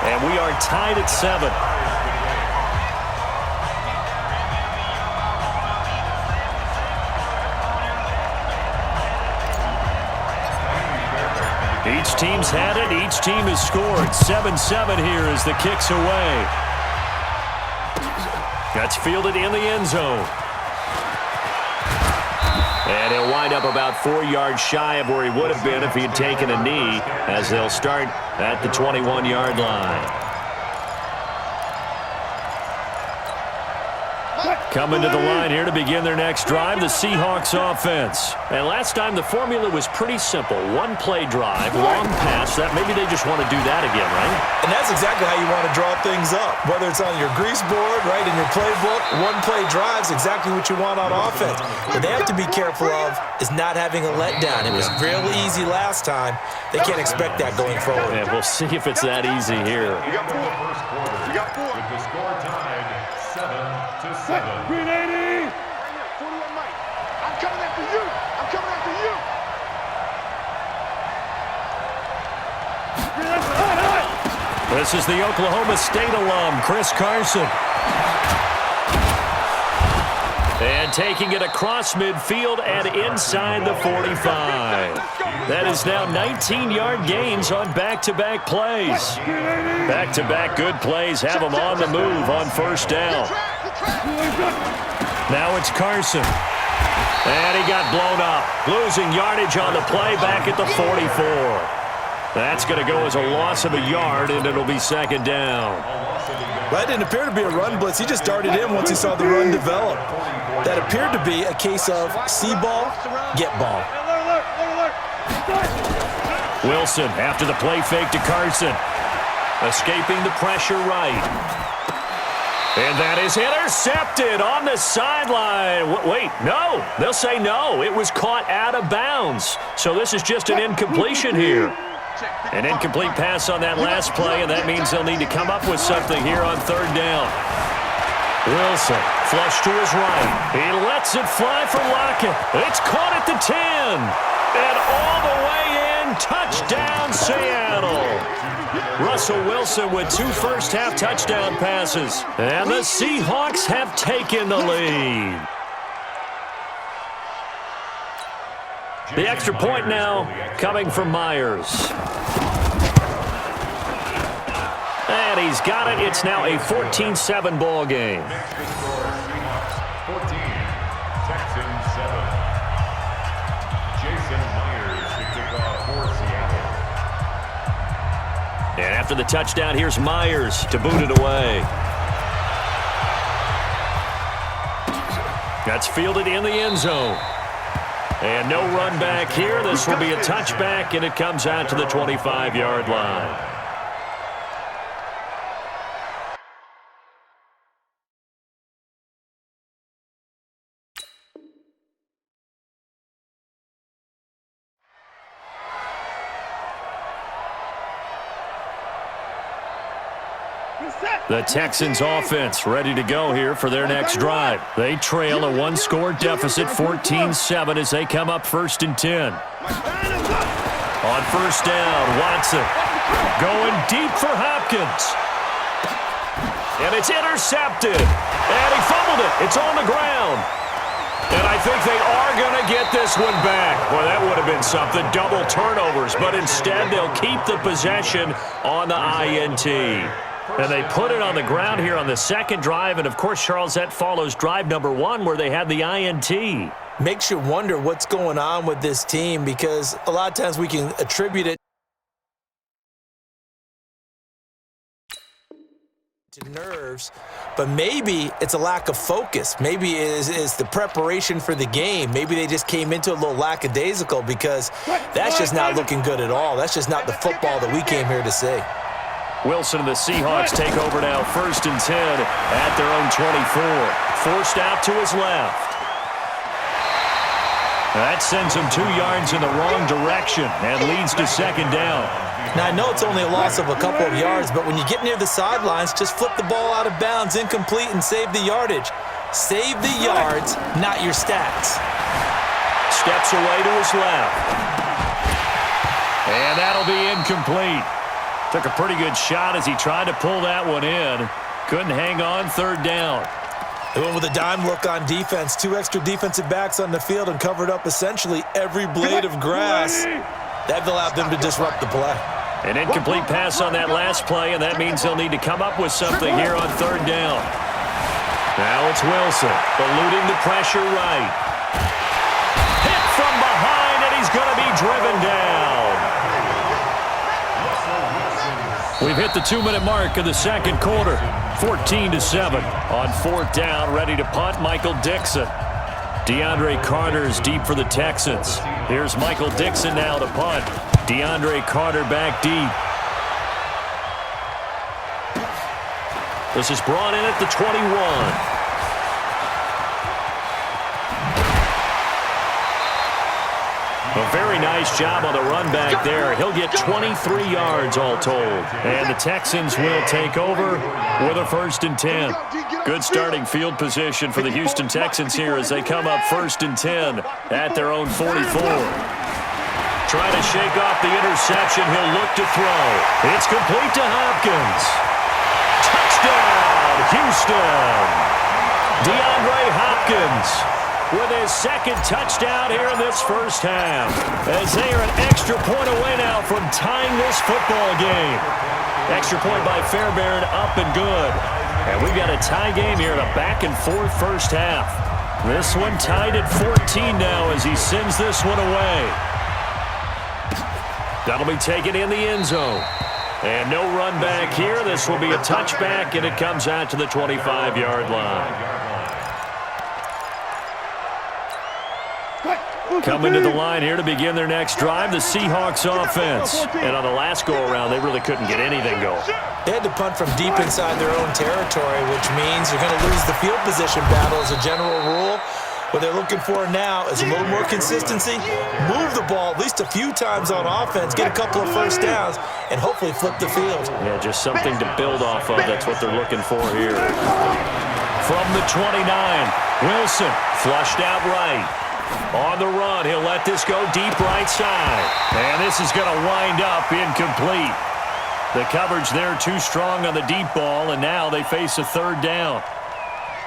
And we are tied at 7. Each team's had it. Each team has scored. 7-7 here as the kick's away. That's fielded in the end zone. And he'll wind up about 4 yards shy of where he would have been if he had taken a knee, as they'll start at the 21-yard line. Coming to the line here to begin their next drive, the Seahawks offense. And last time the formula was pretty simple. One play drive, long pass. That maybe they just want to do that again, right? And that's exactly how you want to draw things up. Whether it's on your grease board, right, in your playbook, one play drive's exactly what you want on offense. What they have to be careful of is not having a letdown. It was real easy last time. They can't expect that going forward. And we'll see if it's that easy here. You got 4 first quarter. You got 4. With the score tied 7-7. Green 80. 41 Mike. I'm coming after you. I'm coming after you. This is the Oklahoma State alum, Chris Carson. And taking it across midfield and inside the 45. That is now 19-yard gains on back-to-back plays. Back-to-back good plays have them on the move on first down. Now it's Carson. And he got blown up. Losing yardage on the play back at the 44. That's going to go as a loss of a yard, and it'll be second down. That didn't appear to be a run blitz. He just darted in once he saw the run develop. That appeared to be a case of see ball, get ball. Wilson after the play fake to Carson. Escaping the pressure right. And that is intercepted on the sideline. Wait, no. They'll say no. It was caught out of bounds. So this is just an incompletion here. An incomplete pass on that last play, and that means they'll need to come up with something here on third down. Wilson, flush to his right. He lets it fly for Lockett. It's caught at the 10. And all the way in, touchdown Seattle. Russell Wilson with 2 first-half touchdown passes. And the Seahawks have taken the lead. The extra point now coming from Myers. And he's got it. It's now a 14-7 ball game. And after the touchdown, here's Myers to boot it away. That's fielded in the end zone. And no run back here. This will be a touchback, and it comes out to the 25-yard line. The Texans offense ready to go here for their next drive. They trail a 1-score deficit, 14-7, as they come up 1st and 10. On first down, Watson going deep for Hopkins. And it's intercepted. And he fumbled it. It's on the ground. And I think they are going to get this one back. Well, that would have been something. Double turnovers. But instead, they'll keep the possession on the INT. And they put it on the ground here on the second drive. And, of course, Charles, that follows drive number 1 where they had the INT. Makes you wonder what's going on with this team, because a lot of times we can attribute it to nerves, but maybe it's a lack of focus. Maybe it is the preparation for the game. Maybe they just came into a little lackadaisical, because that's just not looking good at all. That's just not the football that we came here to see. Wilson and the Seahawks take over now, 1st and 10 at their own 24. Forced out to his left. That sends him 2 yards in the wrong direction and leads to second down. Now, I know it's only a loss of a couple of yards, but when you get near the sidelines, just flip the ball out of bounds, incomplete, and save the yardage. Save the yards, not your stats. Steps away to his left. And that'll be incomplete. Took a pretty good shot as he tried to pull that one in. Couldn't hang on, third down. They went with a dime look on defense. 2 extra defensive backs on the field and covered up essentially every blade of grass. That allowed them to disrupt the play. An incomplete pass on that last play, and that means they'll need to come up with something here on third down. Now it's Wilson, eluding the pressure right. Hit from behind, and he's going to be driven down. We've hit the 2-minute mark of the second quarter. 14-7 on fourth down, ready to punt Michael Dixon. DeAndre Carter is deep for the Texans. Here's Michael Dixon now to punt. DeAndre Carter back deep. This is brought in at the 21. A very nice job on the run back there. He'll get 23 yards all told. And the Texans will take over with a 1st and 10. Good starting field position for the Houston Texans here as they come up 1st and 10 at their own 44. Trying to shake off the interception. He'll look to throw. It's complete to Hopkins. Touchdown, Houston. DeAndre Hopkins with his second touchdown here in this first half, as they are an extra point away now from tying this football game. Extra point by Fairbairn, up and good. And we've got a tie game here in a back-and-forth first half. This one tied at 14 now as he sends this one away. That'll be taken in the end zone. And no run back here. This will be a touchback, and it comes out to the 25-yard line. Coming to the line here to begin their next drive, the Seahawks offense. And on the last go-around, they really couldn't get anything going. They had to punt from deep inside their own territory, which means you're going to lose the field position battle as a general rule. What they're looking for now is a little more consistency, move the ball at least a few times on offense, get a couple of first downs, and hopefully flip the field. Yeah, just something to build off of. That's what they're looking for here. From the 29, Wilson flushed out right. On the run, he'll let this go deep right side. And this is going to wind up incomplete. The coverage there too strong on the deep ball, and now they face a third down.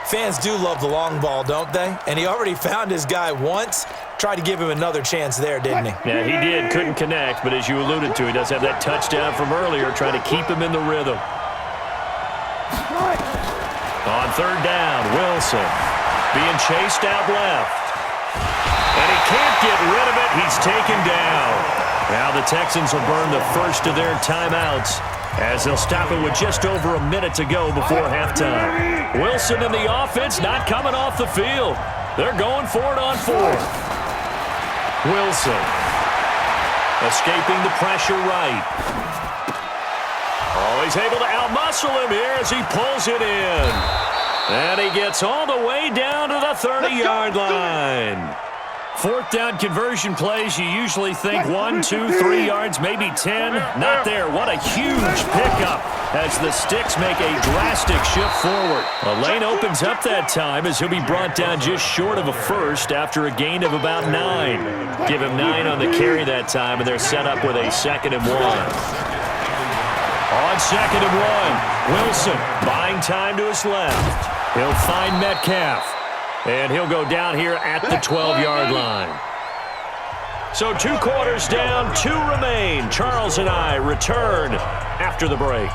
Fans do love the long ball, don't they? And he already found his guy once. Tried to give him another chance there, didn't he? Yeah, he did. Couldn't connect, but as you alluded to, he does have that touchdown from earlier, trying to keep him in the rhythm. On third down, Wilson being chased out left. And he can't get rid of it. He's taken down. Now the Texans will burn the first of their timeouts as they'll stop it with just over a minute to go before halftime. Wilson and the offense not coming off the field. They're going for it on fourth. Wilson escaping the pressure right. Oh, he's able to outmuscle him here as he pulls it in. And he gets all the way down to the 30-yard line. Fourth down conversion plays, you usually think 1, 2, 3 yards, maybe 10. Not there. What a huge pickup as the sticks make a drastic shift forward. A lane opens up that time as he'll be brought down just short of a first after a gain of about 9. Give him 9 on the carry that time, and they're set up with a 2nd and 1. On 2nd and 1, Wilson buying time to his left. He'll find Metcalf. And he'll go down here at the 12-yard line. So 2 quarters down, 2 remain. Charles and I return after the break.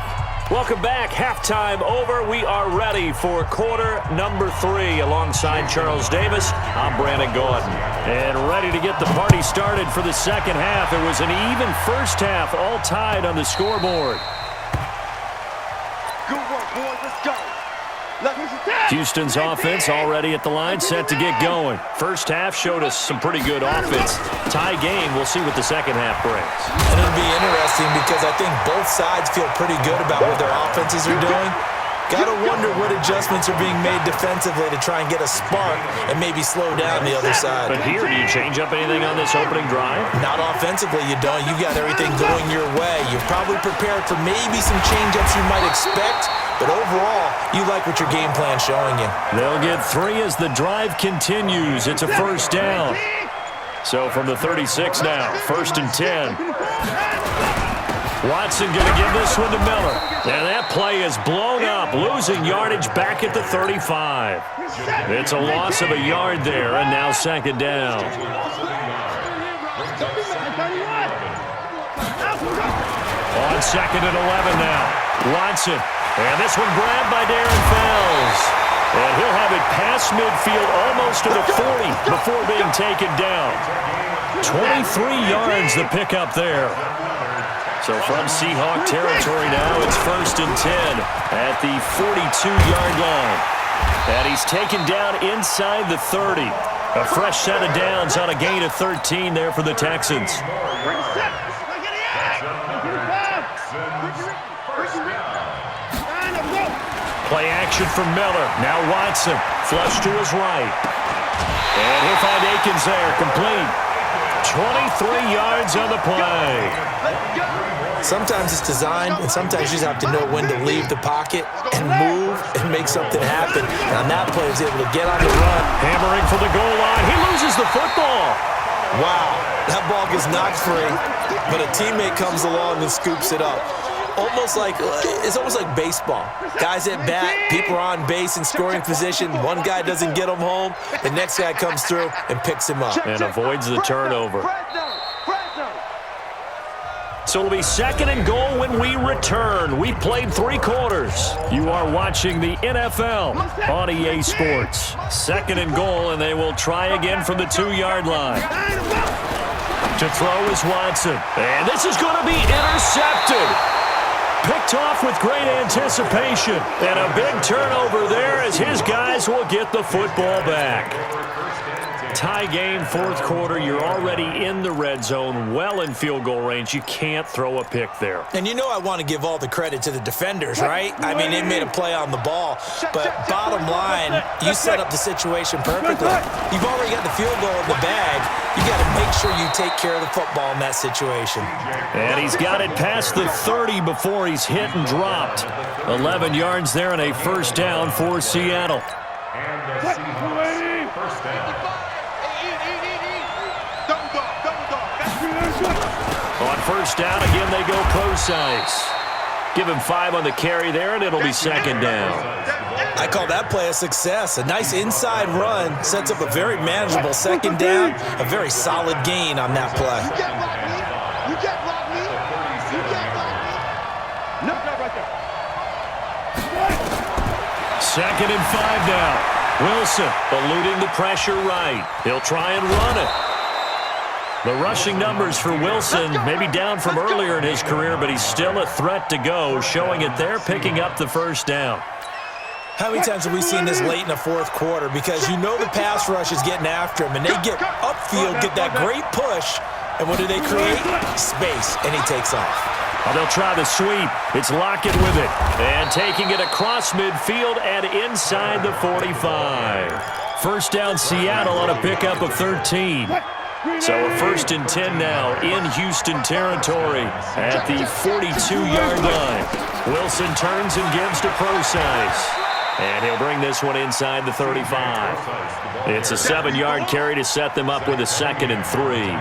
Welcome back. Halftime over. We are ready for quarter number 3. Alongside Charles Davis, I'm Brandon Gordon. And ready to get the party started for the second half. It was an even first half, all tied on the scoreboard. Good work, boys. Let's go. Houston's offense already at the line, set to get going. First half showed us some pretty good offense. Tie game, we'll see what the second half brings. And it'll be interesting because I think both sides feel pretty good about what their offenses are doing. Got to wonder what adjustments are being made defensively to try and get a spark and maybe slow down the other side. But here, do you change up anything on this opening drive? Not offensively, you don't. You got everything going your way. You're probably prepared for maybe some change-ups you might expect, but overall, you like what your game plan's showing you. They'll get 3 as the drive continues. It's a first down. So from the 36 now, 1st and 10. Watson going to give this one to Miller. And that play is blown up, losing yardage back at the 35. It's a loss of a yard there, and now second down. On second and 11 now. Watson. And this one grabbed by Darren Fells. And he'll have it past midfield almost to the 40 before being taken down. 23 yards the pickup there. So from Seahawk territory now, it's 1st and 10 at the 42-yard line. And he's taken down inside the 30. A fresh set of downs on a gain of 13 there for the Texans. Play action from Miller. Now Watson. Flush to his right. And he'll find Akins there. Complete. 23 yards on the play. Sometimes it's designed, and sometimes you just have to know when to leave the pocket and move and make something happen. And on that play, he's able to get on the run. Hammering for the goal line. He loses the football. Wow, that ball gets knocked free, but a teammate comes along and scoops it up. It's almost like baseball. Guys at bat, people are on base in scoring position. One guy doesn't get him home. The next guy comes through and picks him up. And avoids the turnover. So it'll be second and goal when we return. We played 3 quarters. You are watching the NFL on EA Sports. Second and goal, and they will try again from the 2-yard line. To throw is Watson. And this is going to be intercepted. Picked off with great anticipation. And a big turnover there as his guys will get the football back. Tie game, 4th quarter. You're already in the red zone, well in field goal range. You can't throw a pick there. And you know I want to give all the credit to the defenders, right? I mean, they made a play on the ball. But bottom line, you set up the situation perfectly. You've already got the field goal in the bag. You got to make sure you take care of the football in that situation. And he's got it past the 30 before he's hit and dropped. 11 yards there and a first down for Seattle. And the Seahawks first down. On first down, again, they go pro size. Give him 5 on the carry there, and it'll be second down. I call that play a success. A nice inside run sets up a very manageable second down, a very solid gain on that play. You can't block me. You can't block me. No, right there. Second and 5 now. Wilson eluding the pressure right. He'll try and run it. The rushing numbers for Wilson maybe down from earlier in his career, but he's still a threat to go, showing it there, picking up the first down. How many times have we seen this late in the 4th quarter? Because you know the pass rush is getting after him, and they get upfield, get that great push, and what do they create? Space, and he takes off. Well, they'll try the sweep. It's Lockett with it. And taking it across midfield and inside the 45. First down Seattle on a pickup of 13. So a 1st and 10 now in Houston territory at the 42-yard line. Wilson turns and gives to Procise. And he'll bring this one inside the 35. It's a 7-yard carry to set them up with a 2nd and 3.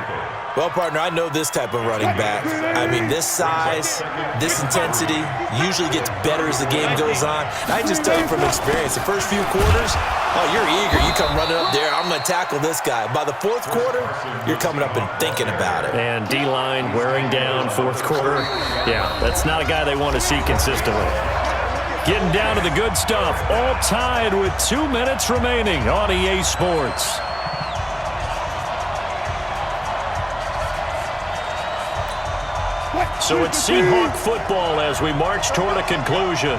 Well, partner, I know this type of running back. I mean, this size, this intensity usually gets better as the game goes on. I just tell you from experience, the first few quarters, oh, you're eager. You come running up there, I'm going to tackle this guy. By the 4th quarter, you're coming up and thinking about it. And D-line wearing down 4th quarter. Yeah, that's not a guy they want to see consistently. Getting down to the good stuff, all tied with 2 minutes remaining on EA Sports. So it's Seahawk football as we march toward a conclusion.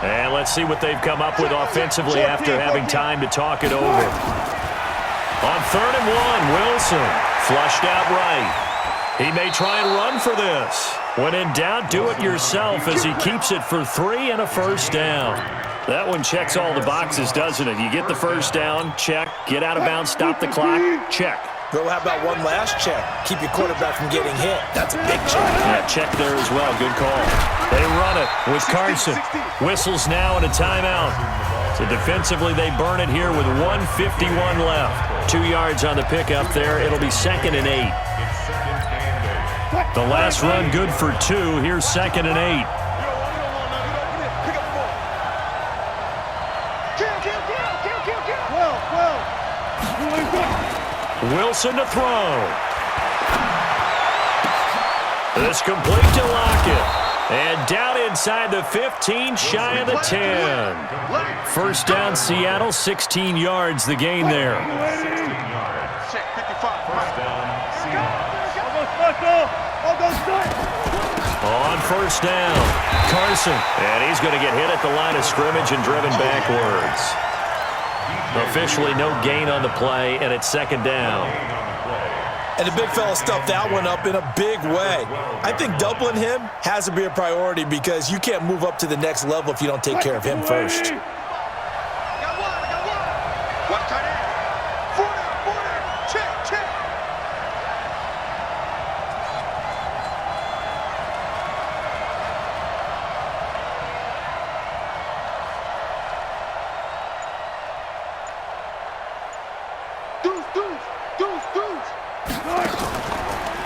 And let's see what they've come up with offensively after having time to talk it over. On 3rd and 1, Wilson flushed out right. He may try and run for this. When in doubt, do it yourself as he keeps it for 3 and a first down. That one checks all the boxes, doesn't it? You get the first down, check. Get out of bounds, stop the clock, check. Well, how about one last check? Keep your quarterback from getting hit. That's a big check. Yeah, check there as well. Good call. They run it with Carson. Whistles now and a timeout. So defensively, they burn it here with 1:51 left. 2 yards on the pickup there. It'll be 2nd and 8. The last run good for 2. Here's 2nd and 8. Wilson to throw. This complete to Lockett. And down inside the 15, shy of the 10. First down, Seattle, 16 yards the gain there. On first down, Carson. And he's going to get hit at the line of scrimmage and driven backwards. Officially no gain on the play, and it's 2nd down. And the big fella stuffed that one up in a big way. I think doubling him has to be a priority because you can't move up to the next level if you don't take care of him first.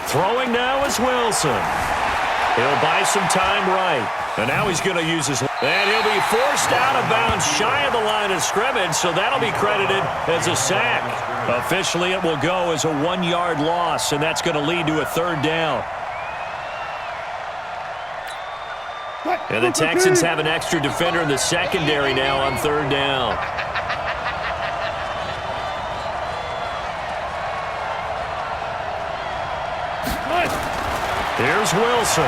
Throwing now is Wilson. He'll buy some time right. And now he's going to use his... And he'll be forced out of bounds shy of the line of scrimmage, so that'll be credited as a sack. Officially, it will go as a 1-yard loss, and that's going to lead to a 3rd down. And the Texans have an extra defender in the secondary now on 3rd down. Here's Wilson.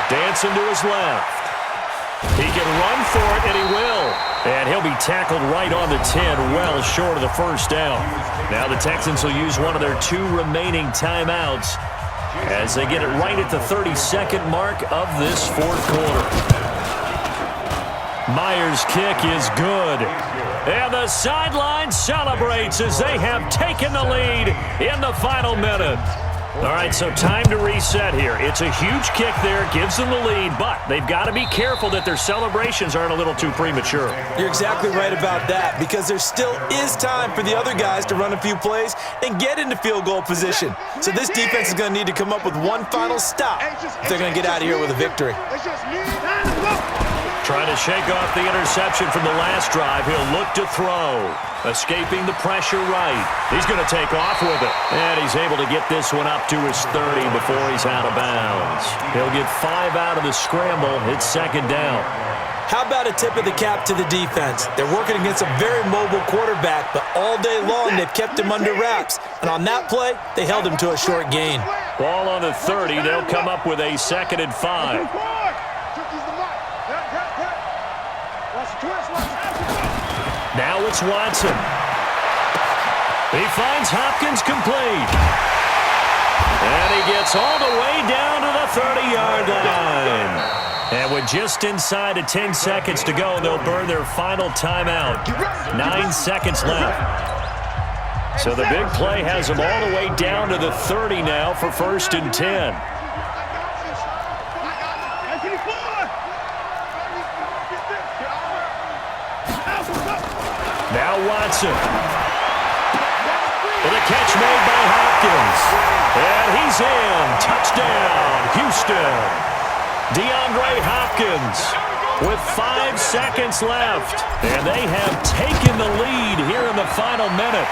Dancing to his left. He can run for it, and he will. And he'll be tackled right on the 10, well short of the first down. Now the Texans will use one of their 2 remaining timeouts as they get it right at the 32nd mark of this 4th quarter. Myers' kick is good. And the sideline celebrates as they have taken the lead in the final minute. All right, so time to reset here. It's a huge kick there, gives them the lead, but they've got to be careful that their celebrations aren't a little too premature. You're exactly right about that because there still is time for the other guys to run a few plays and get into field goal position. So this defense is going to need to come up with one final stop if they're going to get out of here with a victory. Trying to shake off the interception from the last drive. He'll look to throw. Escaping the pressure right. He's going to take off with it. And he's able to get this one up to his 30 before he's out of bounds. He'll get 5 out of the scramble. It's 2nd down. How about a tip of the cap to the defense? They're working against a very mobile quarterback, but all day long they've kept him under wraps. And on that play, they held him to a short gain. Ball on the 30. They'll come up with a 2nd and 5. Now it's Watson. He finds Hopkins complete. And he gets all the way down to the 30-yard line. And with just inside of 10 seconds to go, they'll burn their final timeout. 9 seconds left. So the big play has them all the way down to the 30 now for 1st and 10. Now Watson. With a catch made by Hopkins. And he's in. Touchdown, Houston. DeAndre Hopkins with 5 seconds left. And they have taken the lead here in the final minute.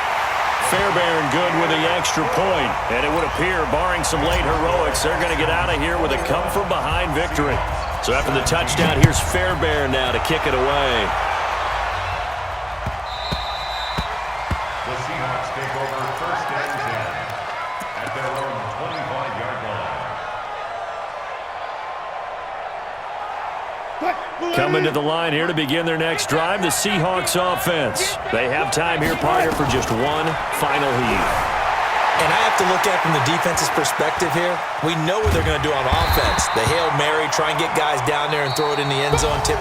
Fairbairn good with the extra point. And it would appear, barring some late heroics, they're going to get out of here with a come-from-behind victory. So after the touchdown, here's Fairbairn now to kick it away. Coming to the line here to begin their next drive, the Seahawks offense. They have time here, partner, for just one final heave. And I have to look at from the defense's perspective here. We know what they're going to do on offense. The Hail Mary, try and get guys down there and throw it in the end zone, tip it